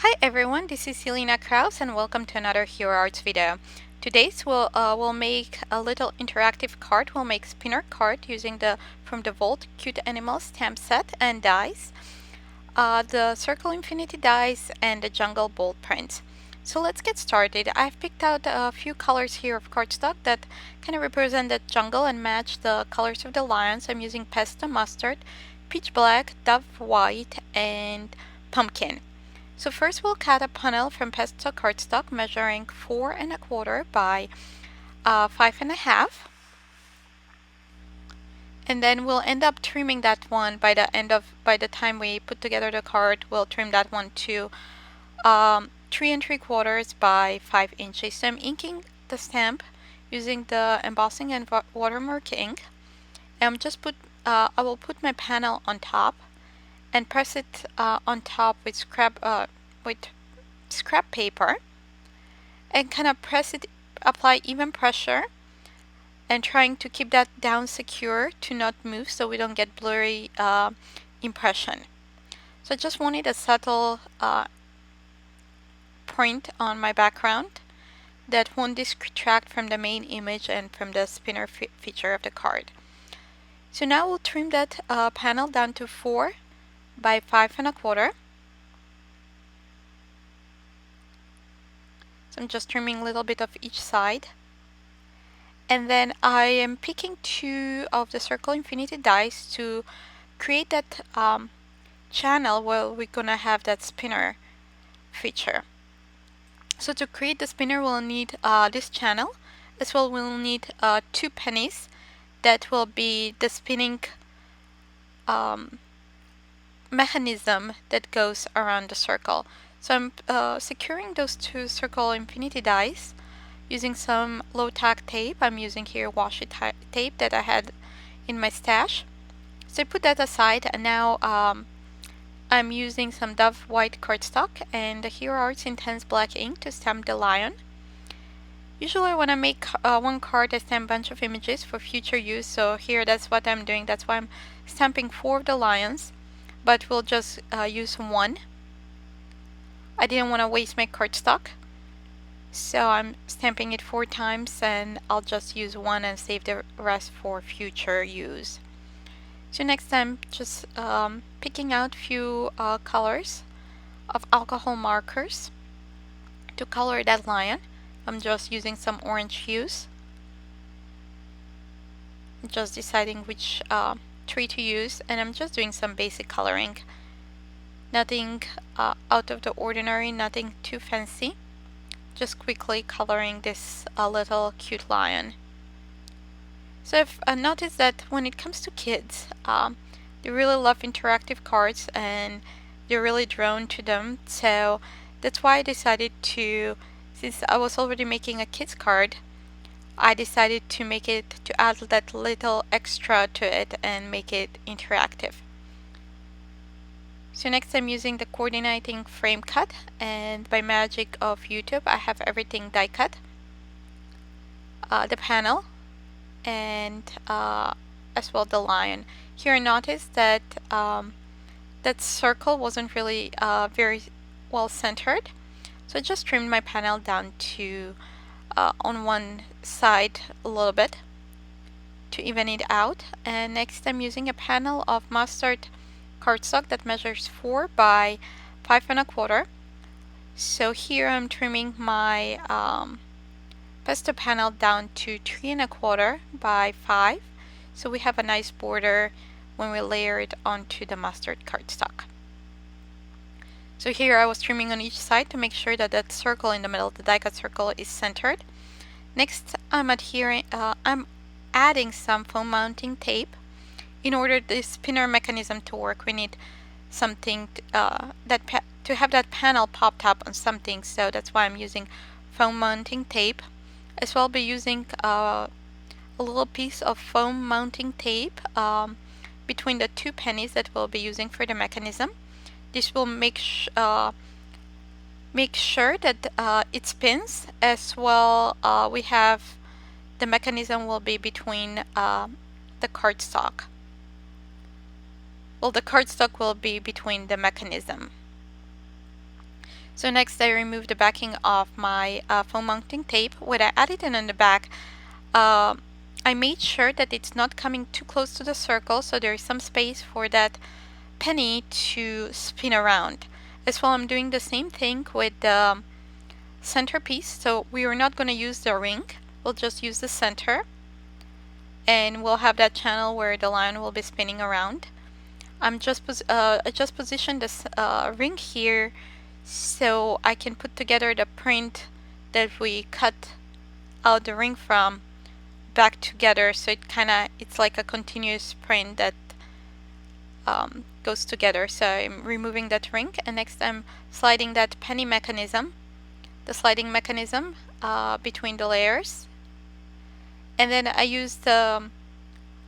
Hi everyone, this is Selena Kraus and welcome to another Hero Arts video. Today's we'll make a little interactive card. We'll make spinner card using the from the Vault Cute Animals stamp set and dies, the Circle Infinity dies and the Jungle Bold print. So let's get started. I've picked out a few colors here of cardstock that kind of represent the jungle and match the colors of the lions. I'm using Pesto Mustard, Peach Black, Dove White, and Pumpkin. So first we'll cut a panel from pesto cardstock measuring 4¼ by 5½, and then we'll end up trimming that one by the time we put together the card. We'll trim that one to 3¾ by 5 inches. So I'm inking the stamp using the embossing and watermark ink. And I will put my panel on top and press it on top with scrap paper and kind of apply even pressure and trying to keep that down secure to not move so we don't get blurry impression. So I just wanted a subtle print on my background that won't distract from the main image and from the spinner feature of the card. So now we'll trim that panel down to 4 by 5¼ . So I'm just trimming a little bit of each side. And then I am picking 2 of the Circle Infinity dies to create that channel where we're gonna have that spinner feature. So to create the spinner we'll need this channel. As well we'll need 2 pennies that will be the spinning mechanism that goes around the circle. So I'm securing those 2 Circle Infinity dies using some low tack tape. I'm using here washi tape that I had in my stash. So I put that aside, and now I'm using some Dove White cardstock and the Hero Arts Intense Black ink to stamp the lion. Usually when I make one card I stamp a bunch of images for future use, so here that's what I'm doing. That's why I'm stamping 4 of the lions, but we'll just use 1. I didn't want to waste my cardstock, so I'm stamping it 4 times and I'll just use 1 and save the rest for future use. So next I'm just picking out a few colors of alcohol markers to color that lion. I'm just using some orange hues. Just deciding which 3 to use, and I'm just doing some basic coloring. Nothing out of the ordinary, nothing too fancy. Just quickly coloring this little cute lion. So I've noticed that when it comes to kids, they really love interactive cards and they're really drawn to them. So that's why I decided to, since I was already making a kids card, I decided to add that little extra to it and make it interactive. So next I'm using the coordinating frame cut, and by magic of YouTube I have everything die cut. The panel and as well the lion. Here I noticed that that circle wasn't really very well centered, so I just trimmed my panel down to on one side a little bit to even it out. And next I'm using a panel of mustard cardstock that measures 4 by 5¼ . So here I'm trimming my pesto panel down to 3¼ by 5, so we have a nice border when we layer it onto the mustard cardstock. So here I was trimming on each side to make sure that that circle in the middle, the die cut circle, is centered. Next I'm adding some foam mounting tape. In order this spinner mechanism to work, we need something to have that panel popped up on something, so that's why I'm using foam mounting tape. As well, I'll be using a little piece of foam mounting tape between the 2 pennies that we'll be using for the mechanism. This will make sure that it spins. As well, we have the mechanism will be between the cardstock. Well, the cardstock will be between the mechanism. So next I remove the backing of my foam mounting tape. When I added it on the back, I made sure that it's not coming too close to the circle, so there is some space for that penny to spin around. As well, I'm doing the same thing with the centerpiece, so we are not going to use the ring, we'll just use the center, and we'll have that channel where the lion will be spinning around. I just positioned this ring here so I can put together the print that we cut out the ring from back together, so it's like a continuous print that goes together. So I'm removing that ring, and next I'm sliding that penny mechanism, the sliding mechanism between the layers, and then I use the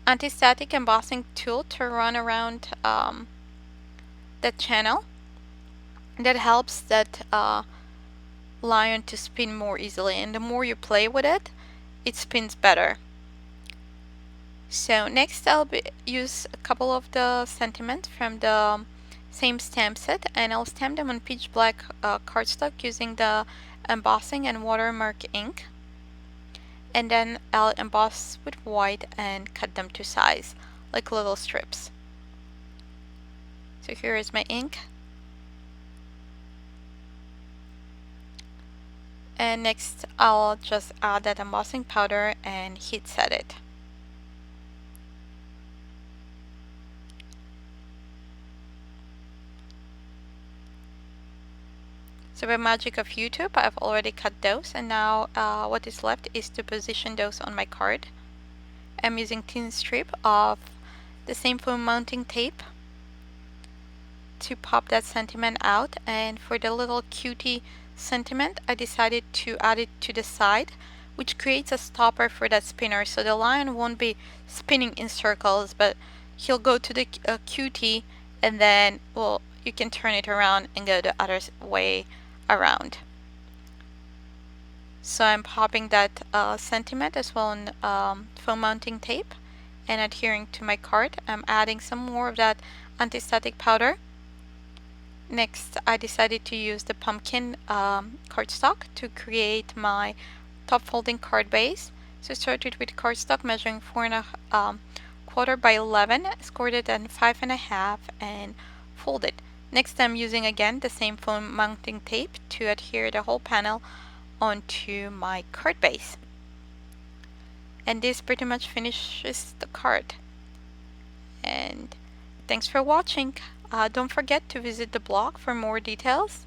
anti-static embossing tool to run around that channel. That helps that lion to spin more easily, and the more you play with it, it spins better. So next I'll use a couple of the sentiments from the same stamp set, and I'll stamp them on pitch black cardstock using the embossing and watermark ink, and then I'll emboss with white and cut them to size like little strips. So here is my ink, and next I'll just add that embossing powder and heat set it. So by magic of YouTube, I've already cut those, and now what is left is to position those on my card. I'm using thin strip of the same foam mounting tape to pop that sentiment out, and for the little cutie sentiment I decided to add it to the side, which creates a stopper for that spinner, so the lion won't be spinning in circles, but he'll go to the cutie, and then you can turn it around and go the other way around. So I'm popping that sentiment as well on foam mounting tape and adhering to my card. I'm adding some more of that anti-static powder. Next I decided to use the pumpkin cardstock to create my top folding card base. So I started with cardstock measuring 4¼ by 11, scored it at 5½ and folded. Next I'm using again the same foam mounting tape to adhere the whole panel onto my card base. And this pretty much finishes the card. And thanks for watching. Don't forget to visit the blog for more details.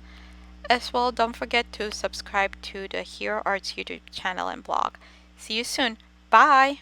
As well, don't forget to subscribe to the Hero Arts YouTube channel and blog. See you soon. Bye!